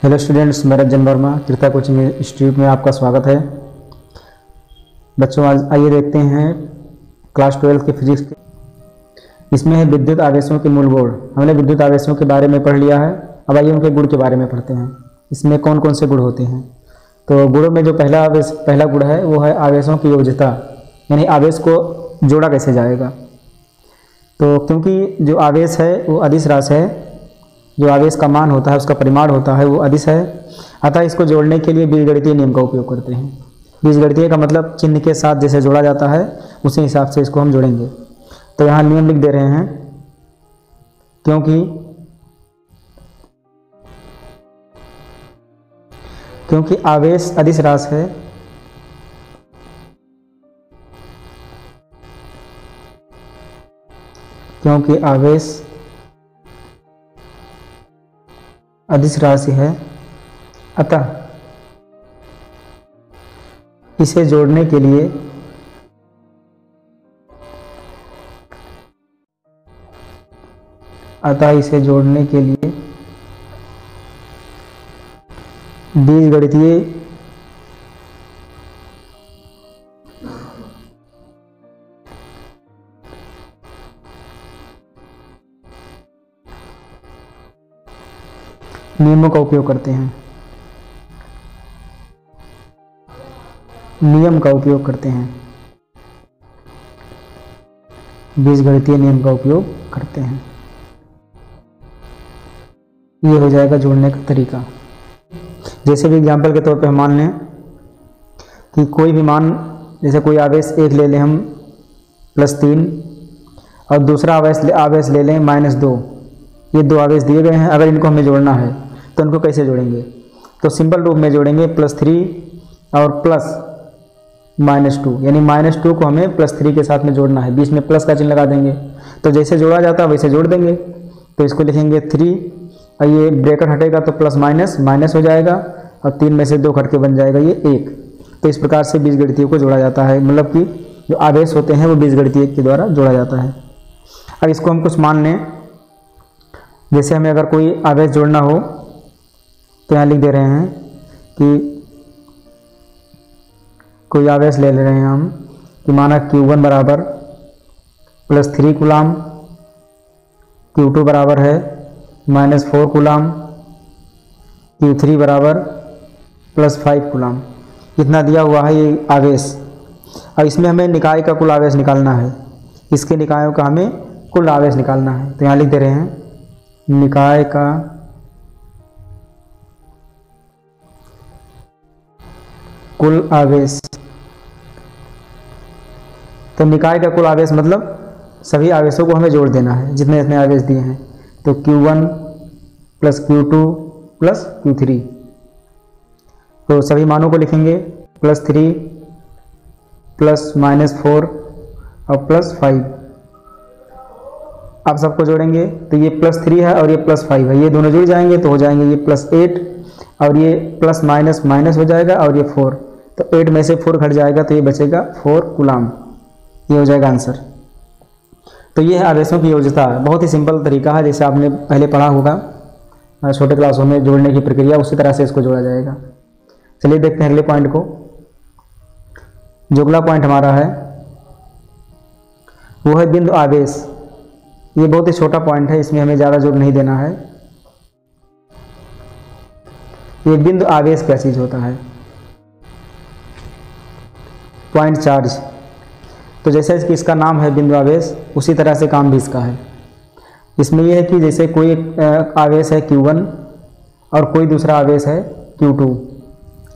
Hello students, मैं रंजन वर्मा कृपा coaching institute में आपका स्वागत है। बच्चों, आज आइए देखते हैं क्लास 12 के फिजिक्स के। इसमें है विद्युत आवेशों के मूल गुण। हमने विद्युत आवेशों के बारे में पढ़ लिया है। अब आइए उनके गुण के बारे में पढ़ते हैं। इसमें कौन कौन से गुण होते हैं। तो गुणों में जो पहला गुण है वो है आवेशों की योज्यता, यानी आवेश को जोड़ा कैसे जाएगा। तो क्योंकि जो आवेश है वो अदिश राशि है, जो आवेश का मान होता है उसका परिमाण होता है वो अदिश है, अतः इसको जोड़ने के लिए बीजगणितीय नियम का उपयोग करते हैं। बीजगणितीय का मतलब चिन्ह के साथ जैसे जोड़ा जाता है उसी हिसाब से इसको हम जोड़ेंगे। तो यहाँ नियम लिख दे रहे हैं, क्योंकि आवेश अदिश राशि है, क्योंकि आवेश अदिश राशि है, अतः इसे जोड़ने के लिए बीजगणितीय नियमों का उपयोग करते हैं। नियम का उपयोग करते हैं, बीजगणितीय नियम का उपयोग करते हैं। ये हो जाएगा जोड़ने का तरीका। जैसे भी एग्जाम्पल के तौर पे हम मान लें कि कोई भी मान, जैसे कोई आवेश एक ले लें हम +3 और दूसरा आवेश ले लें -2। ये दो आवेश दिए गए हैं, अगर इनको हमें जोड़ना है तो इनको कैसे जोड़ेंगे। तो सिंपल रूप में जोड़ेंगे +3 और +-2, यानी -2 को हमें +3 के साथ में जोड़ना है, बीच में प्लस का चिन्ह लगा देंगे। तो जैसे जोड़ा जाता है वैसे जोड़ देंगे। तो इसको लिखेंगे 3 और ये ब्रैकेट हटेगा तो प्लस माइनस हो जाएगा और 3 में से 2 घट के बन जाएगा ये 1। तो इस प्रकार से बीजगणितीय को जोड़ा जाता है, मतलब कि जो आवेश होते हैं वो बीजगणितीय के द्वारा जोड़ा जाता है। अब इसको हम कुछ मान लें, जैसे हमें अगर कोई आवेश जोड़ना हो तो यहाँ लिख दे रहे हैं कि कोई आवेश ले रहे हैं हम कि माना Q1 बराबर +3 कूलाम, Q2 बराबर है -4 कूलाम, Q3 बराबर +5 कूलाम। इतना दिया हुआ है ये आवेश। और इसमें हमें निकाय का कुल आवेश निकालना है, इसके निकायों का हमें कुल आवेश निकालना है। तो यहाँ लिख दे रहे हैं निकाय का कुल आवेश। तो निकाय का कुल आवेश मतलब सभी आवेशों को हमें जोड़ देना है, जितने जितने आवेश दिए हैं। तो Q1 + Q2 + Q3, तो सभी मानों को लिखेंगे +3 +-4 और +5। आप सबको जोड़ेंगे तो ये +3 है और ये +5 है, ये दोनों जुड़ जाएंगे तो हो जाएंगे ये +8 और ये +-माइनस हो जाएगा और ये 4। तो 8 में से 4 घट जाएगा तो ये बचेगा 4 कूलाम। ये हो जाएगा आंसर। तो ये है आवेशों की योज्यता। बहुत ही सिंपल तरीका है, जैसे आपने पहले पढ़ा होगा छोटे क्लासों में जोड़ने की प्रक्रिया, उसी तरह से इसको जोड़ा जाएगा। चलिए देखते हैं अगले पॉइंट को। जो अगला पॉइंट हमारा है वो है बिंदु आवेश। ये बहुत ही छोटा पॉइंट है, इसमें हमें ज़्यादा जोर नहीं देना है। ये बिंदु आवेश क्या चीज़ होता है। Point charge. तो जैसे कि इसका नाम है बिंदु आवेश, उसी तरह से काम भी इसका है। इसमें यह है कि जैसे कोई एक आवेश है Q1 और कोई दूसरा आवेश है Q2,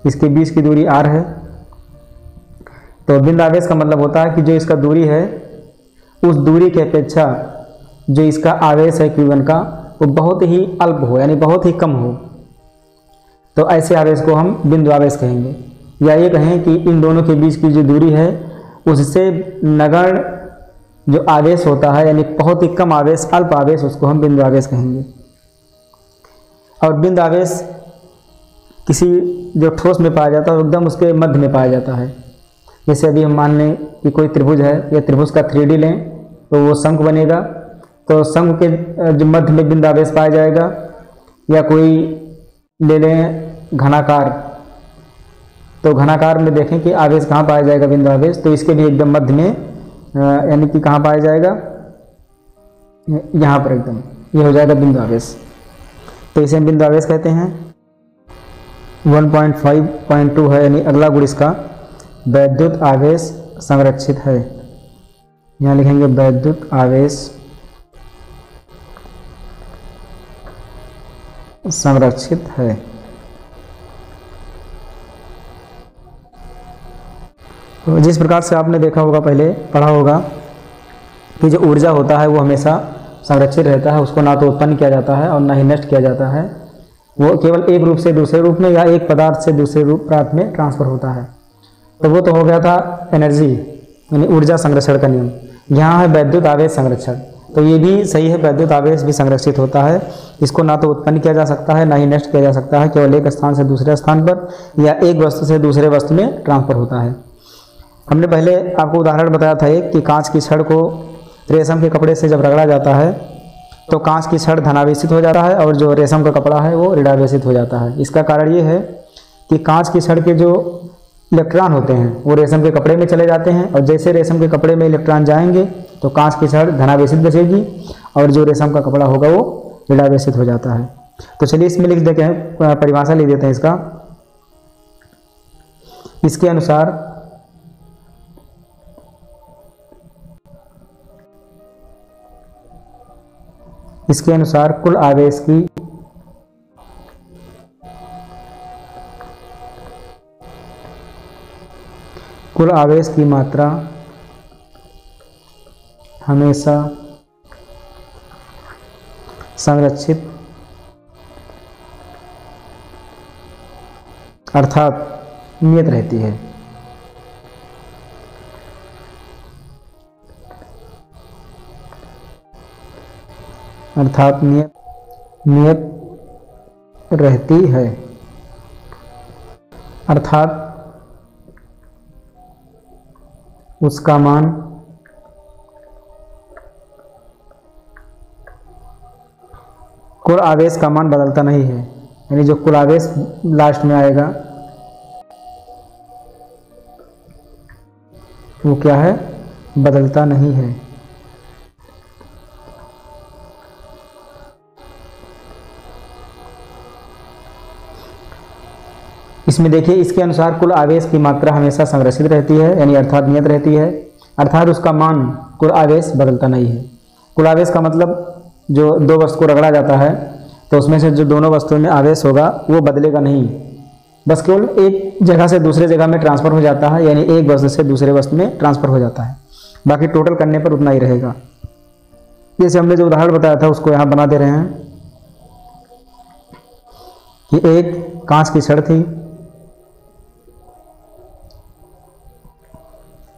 इसके बीच की दूरी r है। तो बिंदु आवेश का मतलब होता है कि जो इसका दूरी है उस दूरी की अपेक्षा जो इसका आवेश है Q1 का वो बहुत ही अल्प हो, यानी बहुत ही कम हो। तो ऐसे आवेश को हम बिंदु आवेश कहेंगे। या ये कहें कि इन दोनों के बीच की जो दूरी है उससे नगण्य जो आवेश होता है, यानी बहुत ही कम आवेश, अल्प आवेश, उसको हम बिंदु आवेश कहेंगे। और बिंदु आवेश किसी जो ठोस में पाया जाता है एकदम उसके मध्य में पाया जाता है। जैसे अभी हम मान लें कि कोई त्रिभुज है, या त्रिभुज का 3D लें तो वो शंख बनेगा, तो शंख के जो मध्य में बिंदु आवेश पाया जाएगा। या कोई ले लें घनाकार, तो घनाकार में देखें कि आवेश कहाँ पाया जाएगा, बिंदु आवेश, तो इसके भी एकदम मध्य में यानी कि कहाँ पाया जाएगा, यहाँ पर एकदम, ये हो जाएगा बिंदु आवेश। तो इसे हम बिंदु आवेश कहते हैं। 1.5.2 है, यानी अगला गुण इसका वैद्युत आवेश संरक्षित है। यहाँ लिखेंगे वैद्युत आवेश संरक्षित है। तो जिस प्रकार से आपने देखा होगा, पहले पढ़ा होगा कि जो ऊर्जा होता है वो हमेशा संरक्षित रहता है, उसको ना तो उत्पन्न किया जाता है और ना ही नष्ट किया जाता है, वो केवल एक रूप से दूसरे रूप में या एक पदार्थ से दूसरे रूप पदार्थ में ट्रांसफर होता है। तो वो तो हो गया था एनर्जी यानी ऊर्जा संरक्षण का नियम। यहाँ है वैद्युत आवेश संरक्षण, तो ये भी सही है, वैद्युत आवेश भी संरक्षित होता है, इसको ना तो उत्पन्न किया जा सकता है ना ही नष्ट किया जा सकता है, केवल एक स्थान से दूसरे स्थान पर या एक वस्तु से दूसरे वस्तु में ट्रांसफर होता है। हमने पहले आपको उदाहरण बताया था एक कि कांच की छड़ को रेशम के कपड़े से जब रगड़ा जाता है तो कांच की छड़ धनावेशित हो जाता है और जो रेशम का कपड़ा है वो ऋणावेशित हो जाता है। इसका कारण ये है कि कांच की छड़ के जो इलेक्ट्रॉन होते हैं वो रेशम के कपड़े में चले जाते हैं और जैसे रेशम के कपड़े में इलेक्ट्रॉन जाएंगे तो कांच की छड़ धनावेशित बचेगी और जो रेशम का कपड़ा होगा वो ऋणावेशित हो जाता है। तो चलिए इसमें लिख देते हैं, परिभाषा लिख देते हैं इसका। इसके अनुसार कुल आवेश की मात्रा हमेशा संरक्षित अर्थात नियत रहती है। नियत रहती है, अर्थात उसका मान कुल आवेश का मान बदलता नहीं है, यानी जो कुल आवेश लास्ट में आएगा वो क्या है, बदलता नहीं है। इसमें देखिए, इसके अनुसार कुल आवेश की मात्रा हमेशा संरक्षित रहती है, यानी अर्थात नियत रहती है, अर्थात उसका मान कुल आवेश बदलता नहीं है। कुल आवेश का मतलब जो दो वस्तु को रगड़ा जाता है तो उसमें से जो दोनों वस्तुओं में आवेश होगा वो बदलेगा नहीं, बस केवल एक जगह से दूसरे जगह में ट्रांसफ़र हो जाता है, यानी एक वस्तु से दूसरे वस्तु में ट्रांसफ़र हो जाता है, बाकी टोटल करने पर उतना ही रहेगा। जैसे हमने जो उदाहरण बताया था उसको यहाँ बना दे रहे हैं कि एक कांच की छड़ थी,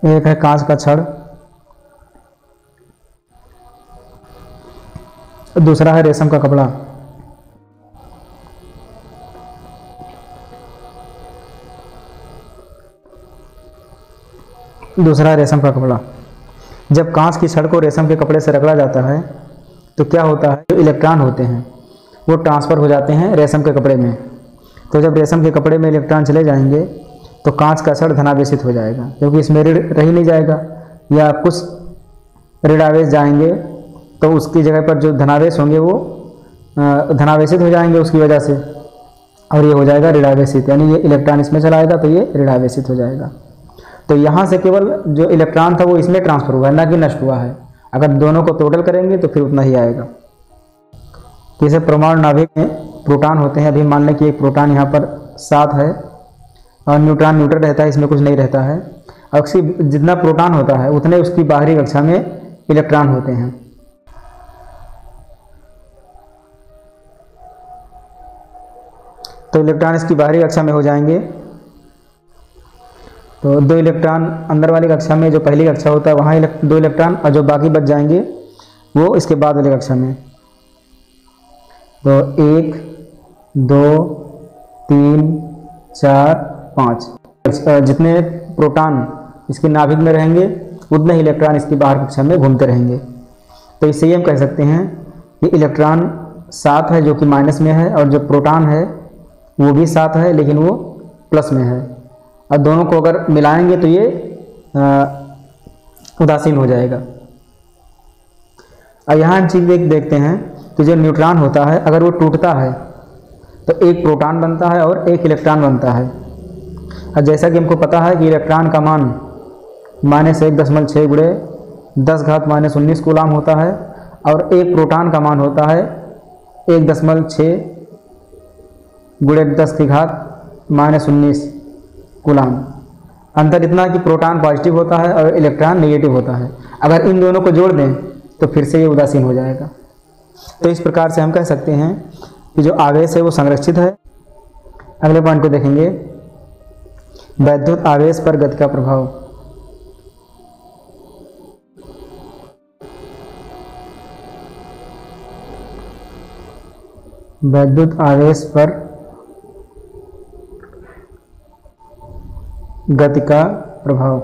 एक है कांच का छड़, दूसरा है रेशम का कपड़ा। जब कांच की छड़ को रेशम के कपड़े से रगड़ा जाता है तो क्या होता है, जो इलेक्ट्रॉन होते हैं वो ट्रांसफ़र हो जाते हैं रेशम के कपड़े में। तो जब रेशम के कपड़े में इलेक्ट्रॉन चले जाएंगे तो कांच का छड़ धनावेशित हो जाएगा, क्योंकि इसमें ऋण रह ही नहीं जाएगा, या कुछ ऋणावेश जाएंगे तो उसकी जगह पर जो धनावेश होंगे वो धनावेशित हो जाएंगे उसकी वजह से, और ये हो जाएगा ऋणावेशित, यानी ये इलेक्ट्रॉन इसमें चला आएगा तो ये ऋणावेशित हो जाएगा। तो यहाँ से केवल जो इलेक्ट्रॉन था वो इसमें ट्रांसफ़र हुआ है, ना कि नष्ट हुआ है। अगर दोनों को टोटल करेंगे तो फिर उतना ही आएगा। जैसे परमाणु नाभिक में प्रोटॉन होते हैं, अभी मान लें कि एक प्रोटॉन यहाँ पर 7 है और न्यूट्रॉन न्यूट्रल रहता है, इसमें कुछ नहीं रहता है। अक्सर जितना प्रोटॉन होता है उतने उसकी बाहरी कक्षा में इलेक्ट्रॉन होते हैं। तो इलेक्ट्रॉन इसकी बाहरी कक्षा में हो जाएंगे, तो 2 इलेक्ट्रॉन अंदर वाली कक्षा में, जो पहली कक्षा होता है वहाँ 2 इलेक्ट्रॉन, और जो बाकी बच जाएंगे वो इसके बाद वाली कक्षा में। तो 1 2 3 4 5 जितने प्रोटॉन इसके नाभिक में रहेंगे उतने ही इलेक्ट्रॉन इसकी बाहर कक्षा में घूमते रहेंगे। तो इससे हम कह सकते हैं कि इलेक्ट्रॉन 7 है जो कि माइनस में है, और जो प्रोटॉन है वो भी 7 है लेकिन वो प्लस में है, और दोनों को अगर मिलाएंगे तो ये उदासीन हो जाएगा। और यहाँ हम चीज़ देखते हैं कि जो न्यूट्रॉन होता है अगर वो टूटता है तो एक प्रोटॉन बनता है और एक इलेक्ट्रॉन बनता है। और जैसा कि हमको पता है कि इलेक्ट्रॉन का मान -1.6 गुणे 10⁻−19 कूलाम होता है, और एक प्रोटॉन का मान होता है 1.6 गुणे 10⁻−19 कूलाम। अंतर इतना कि प्रोटॉन पॉजिटिव होता है और इलेक्ट्रॉन नेगेटिव होता है। अगर इन दोनों को जोड़ दें तो फिर से ये उदासीन हो जाएगा। तो इस प्रकार से हम कह सकते हैं कि जो आवेश है वो संरक्षित है। अगले पॉइंट को देखेंगे, वैद्युत आवेश पर गति का प्रभाव। वैद्युत आवेश पर गति का प्रभाव।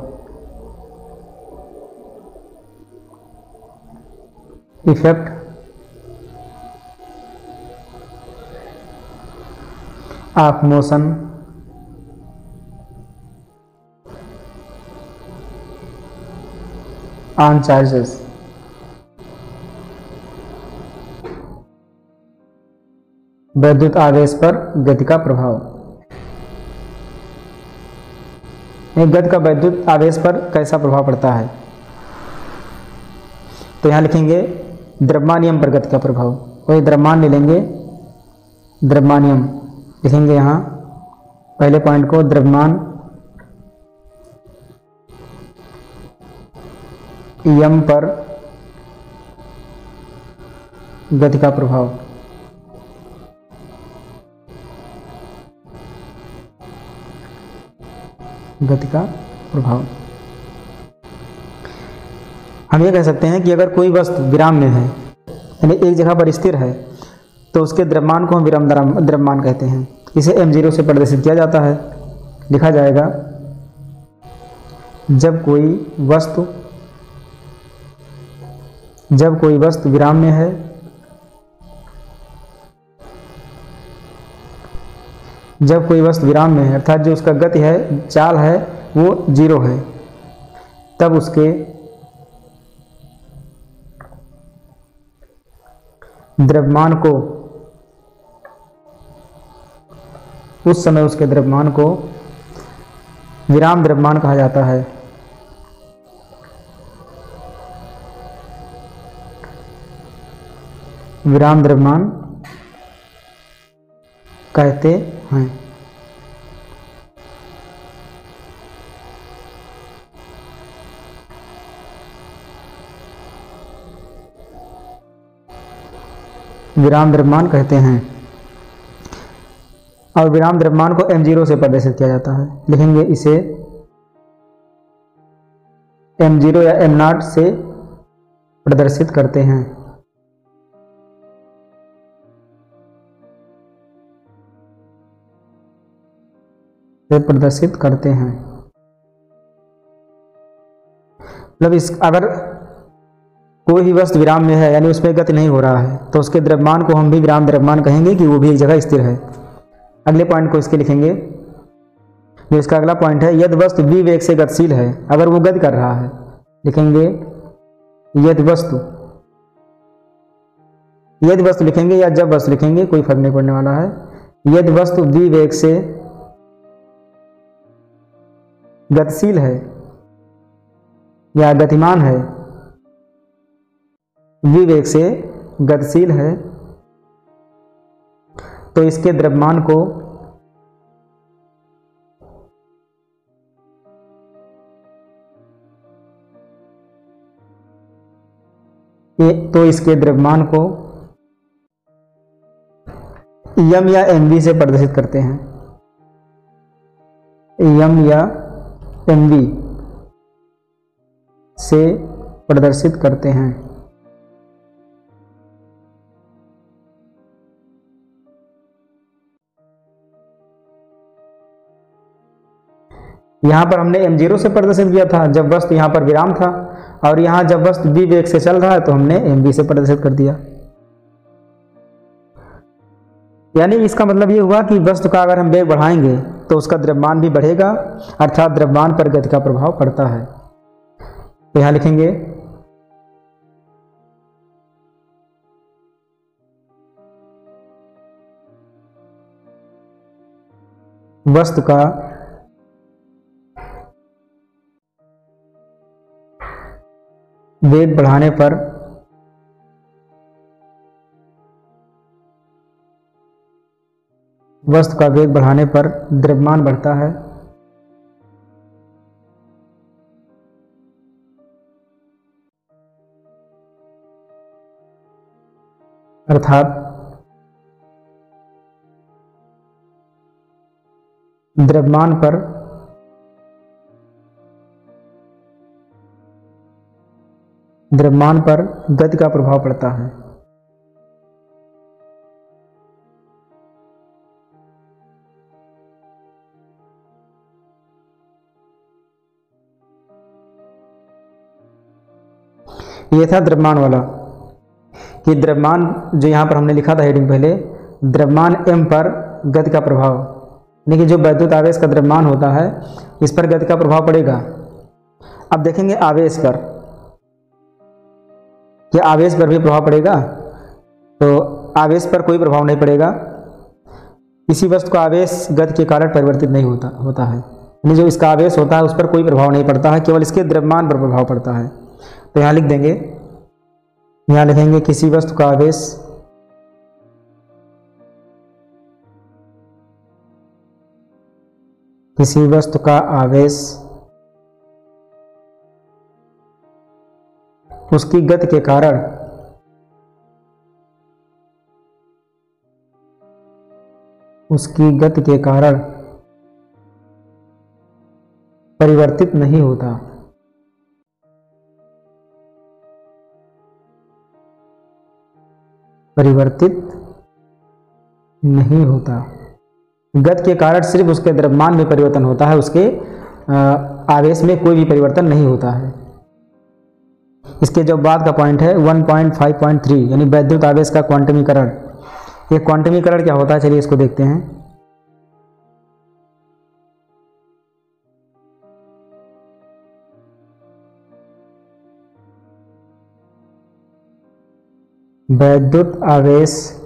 Effect of motion on charges. वैद्युत आवेश पर गति का प्रभाव। एक गति का वैद्युत आवेश पर कैसा प्रभाव पड़ता है, तो यहाँ लिखेंगे द्रव्यमानियम पर गति का प्रभाव। कोई द्रव्यमान ले लेंगे, द्रव्यमानियम लिखेंगे यहाँ पहले पॉइंट को, द्रव्यमान यम पर गति का प्रभाव। गति का प्रभाव हम ये कह सकते हैं कि अगर कोई वस्तु विराम में है यानी एक जगह पर स्थिर है तो उसके द्रव्यमान को हम विराम द्रव्यमान कहते हैं। इसे m0 से प्रदर्शित किया जाता है। लिखा जाएगा जब कोई वस्तु विराम में है अर्थात जो उसका गति है, चाल है, वो 0 है, तब उसके द्रव्यमान को, उस समय उसके द्रव्यमान को विराम द्रव्यमान कहा जाता है। विराम द्रव्यमान कहते हैं। विराम द्रव्यमान कहते हैं और विराम द्रव्यमान को m0 से प्रदर्शित किया जाता है। लिखेंगे इसे m0 या m0 से प्रदर्शित करते हैं। मतलब अगर कोई भी वस्तु विराम में है यानी उसमें गति नहीं हो रहा है तो उसके द्रव्यमान को हम भी विराम द्रव्यमान कहेंगे कि वो भी एक जगह स्थिर है। अगले पॉइंट को इसके लिखेंगे, जो इसका अगला पॉइंट है, यदि वस्तु v वेग से गतिशील है, अगर वो गति कर रहा है, लिखेंगे यदि वस्तु लिखेंगे या जब वस्तु लिखेंगे, कोई फर्क नहीं पड़ने वाला है। यदि वस्तु v वेग से गतिशील है या गतिमान है, v वेग से गतिशील है, तो इसके द्रव्यमान को m या mv से प्रदर्शित करते हैं। m या mv से प्रदर्शित करते हैं। यहाँ पर हमने m0 से प्रदर्शित किया था जब वस्तु यहाँ पर विराम था, और यहाँ जब वस्तु v वेग से चल रहा है तो हमने mv से प्रदर्शित कर दिया। यानी इसका मतलब ये हुआ कि वस्तु का अगर हम वेग बढ़ाएंगे तो उसका द्रव्यमान भी बढ़ेगा, अर्थात द्रव्यमान पर गति का प्रभाव पड़ता है। तो यहाँ लिखेंगे वस्तु का वेग बढ़ाने पर द्रव्यमान बढ़ता है, अर्थात द्रव्यमान पर गति का प्रभाव पड़ता है। ये था द्रव्यमान वाला कि द्रव्यमान जो यहाँ पर हमने लिखा था हेडिंग पहले, द्रव्यमान m पर गति का प्रभाव, यानी कि जो वैद्युत आवेश का द्रव्यमान होता है इस पर गति का प्रभाव पड़ेगा। अब देखेंगे आवेश पर, क्या आवेश पर भी प्रभाव पड़ेगा? तो आवेश पर कोई प्रभाव नहीं पड़ेगा। किसी वस्तु का आवेश गति के कारण परिवर्तित नहीं होता है, यानी जो इसका आवेश होता है उस पर कोई प्रभाव नहीं पड़ता है, केवल इसके द्रव्यमान पर प्रभाव पड़ता है। तो यहाँ लिख देंगे, यहाँ लिखेंगे किसी वस्तु का आवेश उसकी गति के कारण परिवर्तित नहीं होता। गति के कारण सिर्फ उसके द्रव्यमान में परिवर्तन होता है, उसके आवेश में कोई भी परिवर्तन नहीं होता है। इसके जो बाद का पॉइंट है 1.5.3 यानी वैद्युत आवेश का क्वांटमीकरण। ये क्वांटमीकरण क्या होता है, चलिए इसको देखते हैं। वैद्युत आवेश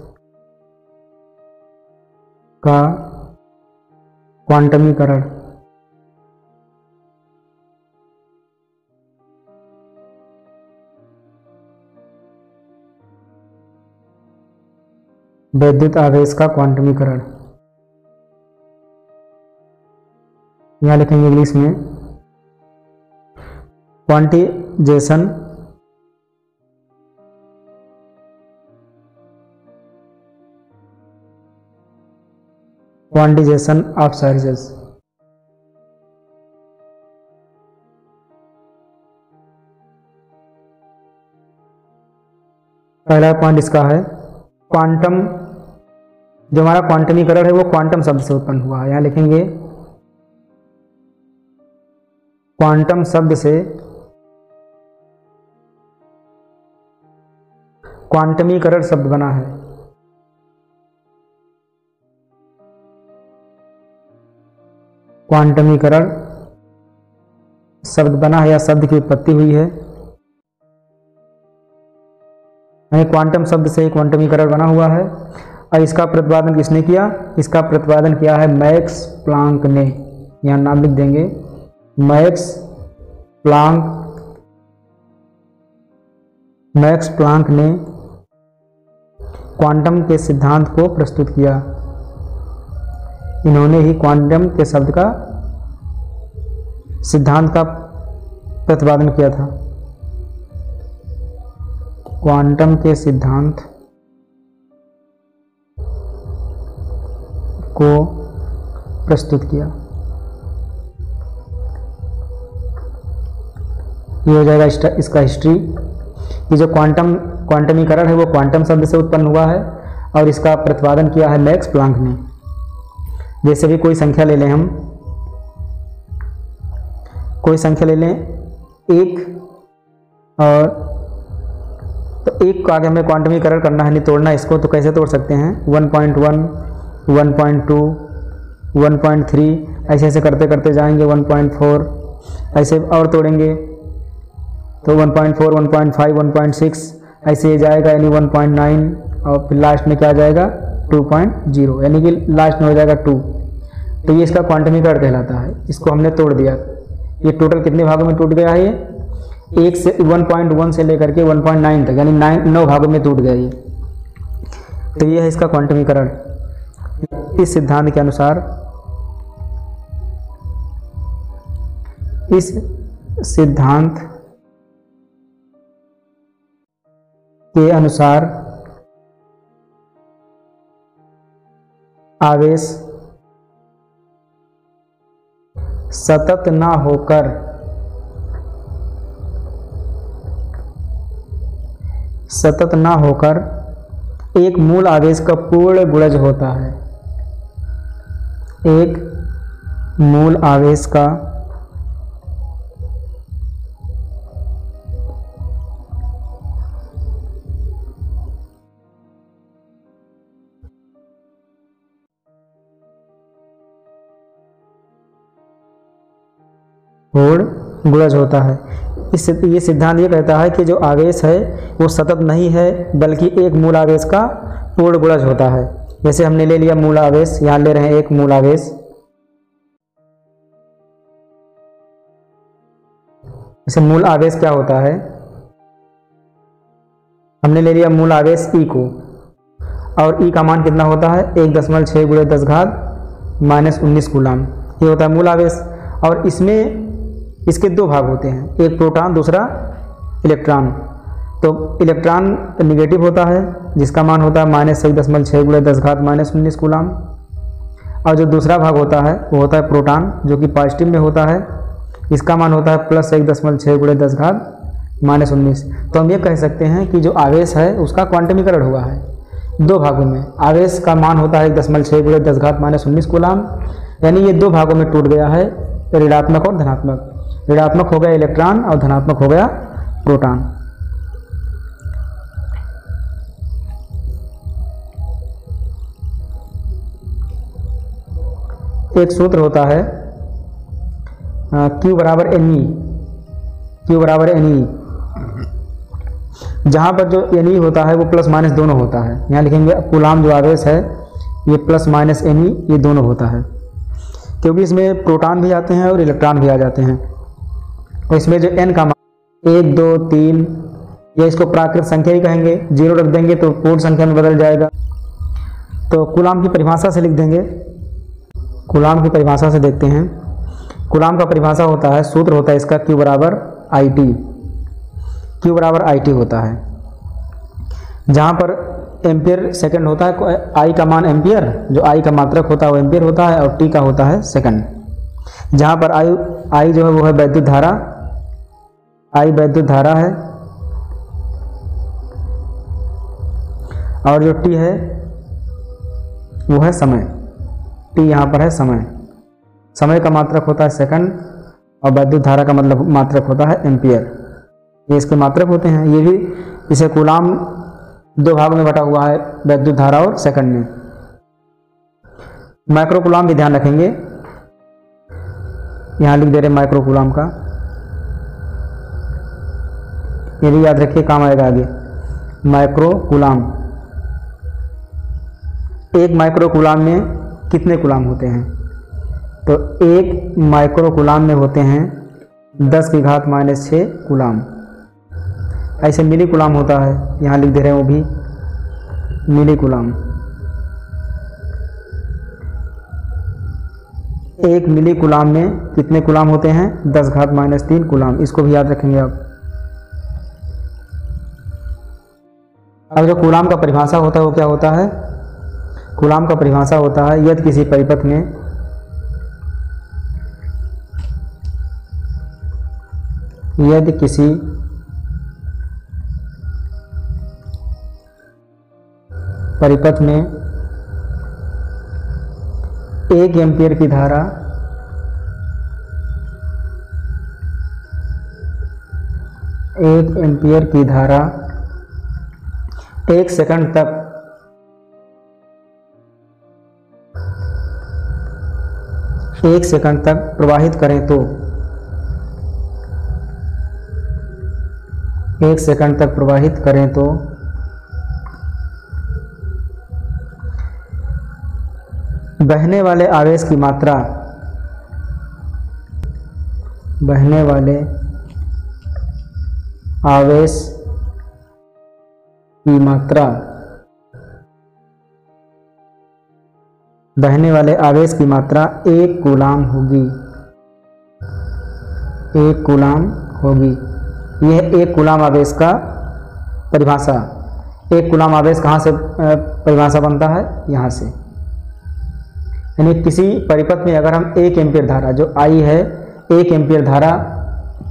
का क्वांटमीकरण यहाँ लिखेंगे इंग्लिश में क्वांटिजेशन ऑफ चार्जेस। पहला पॉइंट इसका है क्वांटम, जो हमारा क्वांटमीकरण है वो क्वांटम शब्द से उत्पन्न हुआ है। यहाँ लिखेंगे क्वांटम शब्द से क्वांटमीकरण शब्द बना है। क्वांटमीकरण शब्द बना है या शब्द की उत्पत्ति हुई है, यानी क्वांटम शब्द से क्वांटमीकरण बना हुआ है। और इसका प्रतिपादन किसने किया? इसका प्रतिपादन किया है मैक्स प्लांक ने। यहाँ नाम लिख देंगे, मैक्स प्लांक ने क्वांटम के सिद्धांत को प्रस्तुत किया। इन्होंने ही क्वांटम के शब्द का सिद्धांत का प्रतिपादन किया था, क्वांटम के सिद्धांत को प्रस्तुत किया। ये हो जाएगा इसका हिस्ट्री। ये जो क्वांटमीकरण है वो क्वांटम शब्द से उत्पन्न हुआ है और इसका प्रतिपादन किया है मैक्स प्लांक ने। जैसे भी कोई संख्या ले लें, हम कोई संख्या ले लें 1 और तो एक को आगे हमें क्वांटमीकरण करना है, नहीं तोड़ना इसको, तो कैसे तोड़ सकते हैं? 1.1, 1.2, 1.3 ऐसे ऐसे करते करते जाएंगे, 1.4 ऐसे और तोड़ेंगे तो 1.4, 1.5, 1.6 ऐसे जाएगा, यानी 1.9 और फिर लास्ट में क्या आ जाएगा? 2.0, यानी कि लास्ट में हो जाएगा 2। तो ये इसका क्वांटमीकरण कहलाता है। इसको हमने तोड़ दिया। ये टोटल कितने भागों में टूट गया है? ये 1 से लेकर के 1.9 तक, यानी 9 भागों में टूट गया ये। तो ये है इसका क्वांटमीकरण। इस सिद्धांत के अनुसार, इस सिद्धांत के अनुसार आवेश सतत ना होकर एक मूल आवेश का पूर्ण गुणज होता है। एक मूल आवेश का पूर्ण गुणज होता है। ये सिद्धांत ये कहता है कि जो आवेश है वो सतत नहीं है, बल्कि एक मूल आवेश का पूर्ण गुणज होता है। जैसे हमने ले लिया मूल आवेश, यहाँ ले रहे हैं एक मूल आवेश। जैसे मूल आवेश क्या होता है? हमने ले लिया मूल आवेश E को, और E का मान कितना होता है? 1.6 × 10 - 19 कूलाम। ये होता है मूल आवेश। और इसमें इसके दो भाग होते हैं, एक प्रोटॉन, दूसरा इलेक्ट्रॉन। तो इलेक्ट्रॉन निगेटिव होता है, जिसका मान होता है -1.6 × 10 - 19 कूलाम। और जो दूसरा भाग होता है वो होता है प्रोटॉन, जो कि पॉजिटिव में होता है, इसका मान होता है +1.6 × 10 - 19। तो हम ये कह सकते हैं कि जो आवेश है उसका क्वांटमीकरण हुआ है दो भागों में। आवेश का मान होता है 1.6 × 10 - 19 कूलाम, यानी ये दो भागों में टूट गया है, ऋणात्मक और धनात्मक। ऋणात्मक हो गया इलेक्ट्रॉन और धनात्मक हो गया प्रोटॉन। एक सूत्र होता है Q = Ne, Q = Ne, जहाँ पर जो Ne होता है वो प्लस माइनस दोनों होता है। यहाँ लिखेंगे कूलाम जो आवेश है ये +- Ne ये दोनों होता है, क्योंकि इसमें प्रोटॉन भी आते हैं और इलेक्ट्रॉन भी आ जाते हैं। और इसमें जो n का मान 1, 2, 3, या इसको प्राकृत संख्या ही कहेंगे, 0 रख देंगे तो पूर्ण संख्या में बदल जाएगा। तो कूलाम की परिभाषा से लिख देंगे। कूलाम की परिभाषा से देखते हैं। कूलाम का परिभाषा होता है, सूत्र होता है इसका Q = IT। Q = IT होता है, जहाँ पर एम्पियर सेकंड होता है। I का मान एम्पियर, जो I का मात्रक होता है वो एम्पियर होता है, और T का होता है सेकंड। जहाँ पर I जो है वो है वैद्युत धारा, I वैद्युत धारा है, और जो T है वो है समय। T यहाँ पर है समय। समय का मात्रक होता है सेकंड, और वैद्युत धारा का मतलब मात्रक होता है एम्पियर। ये इसके मात्रक होते हैं। ये भी इसे कूलाम दो भागों में बटा हुआ है, वैद्युत धारा और सेकंड में। माइक्रो कूलाम भी ध्यान रखेंगे, यहाँ लिख दे रहे माइक्रो कूलाम का, ये भी याद रखिए, काम आएगा आगे। माइक्रो कूलाम, एक माइक्रो कूलाम में कितने कूलाम होते हैं? तो एक माइक्रो कूलाम में होते हैं 10⁻⁻6 कूलाम। ऐसे मिली कूलाम होता है, यहाँ लिख दे रहे हैं वो भी, मिली कूलाम। एक मिली कूलाम में कितने कूलाम होते हैं? 10⁻³ कूलाम। इसको भी याद रखेंगे आप। अब जो कूलाम का परिभाषा होता है वो क्या होता है? कूलाम का परिभाषा होता है, यदि किसी परिपथ में में 1 एम्पियर की धारा 1 सेकंड तक प्रवाहित करें तो 1 सेकंड तक प्रवाहित करें तो बहने वाले आवेश की मात्रा बहने वाले आवेश की मात्रा बहने वाले आवेश की मात्रा 1 कूलाम होगी। 1 कूलाम होगी। यह 1 कूलाम आवेश का परिभाषा। 1 कूलाम आवेश कहाँ से परिभाषा बनता है? यहाँ से। यानी किसी परिपथ में अगर हम 1 एम्पीयर धारा जो आई है 1 एम्पीयर धारा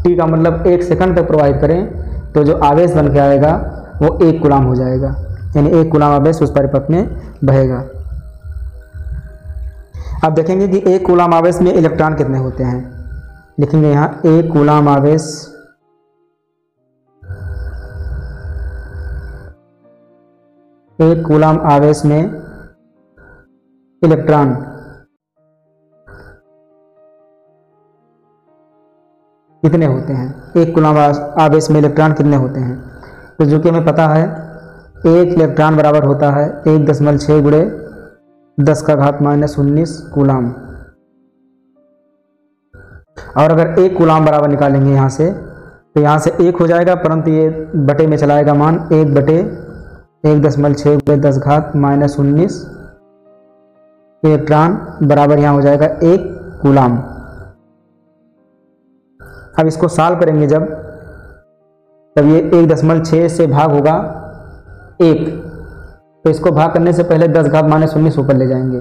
टी का मतलब 1 सेकंड तक प्रवाहित करें तो जो आवेश बन के आएगा वो 1 कूलाम हो जाएगा। यानी 1 कूलाम आवेश उस परिपथ में बहेगा। अब देखेंगे कि 1 कूलाम आवेश में इलेक्ट्रॉन कितने होते हैं। लिखेंगे यहाँ 1 कूलाम आवेश 1 कूलाम आवेश में इलेक्ट्रॉन कितने होते हैं। 1 कूलाम आवेश में इलेक्ट्रॉन कितने होते हैं। तो जो कि हमें पता है 1 इलेक्ट्रॉन बराबर होता है 1.6 गुणे 10⁻⁻19 कूलाम। और अगर 1 कूलाम बराबर निकालेंगे यहाँ से तो यहाँ से 1 हो जाएगा, परंतु ये बटे में चला आएगा मान 1/1.6 गुणे 10⁻⁻19 इलेक्ट्रॉन बराबर यहाँ हो जाएगा 1 कूलाम। अब इसको सॉल्व करेंगे तब ये 1.6 से भाग होगा 1, तो इसको भाग करने से पहले 10⁻⁻19 ऊपर ले जाएंगे।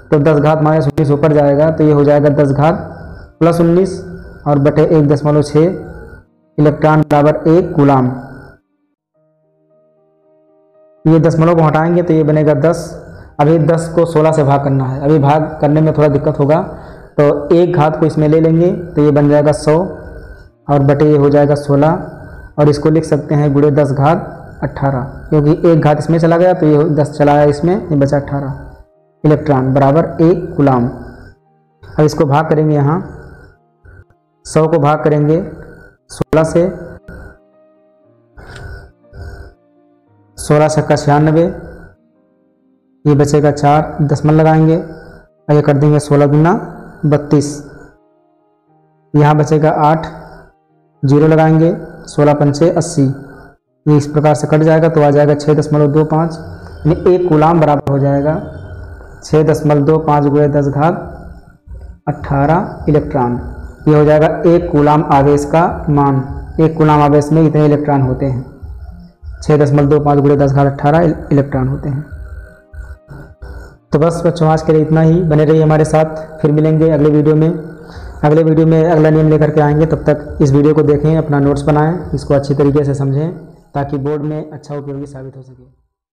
तो 10⁻⁻19 ऊपर जाएगा तो ये हो जाएगा 10⁻+19 और बटे 1.6 इलेक्ट्रॉन बराबर 1 कूलाम। ये दशमलव को हटाएंगे तो ये बनेगा 10। अभी 10 को 16 से भाग करना है। अभी भाग करने में थोड़ा दिक्कत होगा तो 1 घात को इसमें ले लेंगे तो ये बन जाएगा 100 और बटे ये हो जाएगा 16 और इसको लिख सकते हैं गुणे 10⁻18 क्योंकि 1 घात इसमें चला गया तो ये 10 चला गया इसमें, ये बचा 18 इलेक्ट्रॉन बराबर 1 कूलाम। अब इसको भाग करेंगे, यहाँ 100 को भाग करेंगे 16 से, 16 छक्का 96, ये बचेगा 4, दशमलव लगाएंगे और ये कर देंगे 16 गुना 32, यहाँ बचेगा 8, 0 लगाएंगे 16 पंचे 80, ये इस प्रकार से कट जाएगा तो आ जाएगा 6.25, यानी 1 कूलाम बराबर हो जाएगा 6.25 गुणे 10⁻18 इलेक्ट्रॉन। ये हो जाएगा 1 कूलाम आवेश का मान। 1 कूलाम आवेश में इतने इलेक्ट्रॉन होते हैं, 6.25 गुणे 10⁻18 इलेक्ट्रॉन होते हैं। तो बस बच्चों आज के लिए इतना ही। बने रहिए हमारे साथ, फिर मिलेंगे अगले वीडियो में। अगले वीडियो में अगला नियम लेकर के आएंगे। तब तक इस वीडियो को देखें, अपना नोट्स बनाएं, इसको अच्छी तरीके से समझें ताकि बोर्ड में अच्छा उपयोगी साबित हो सके।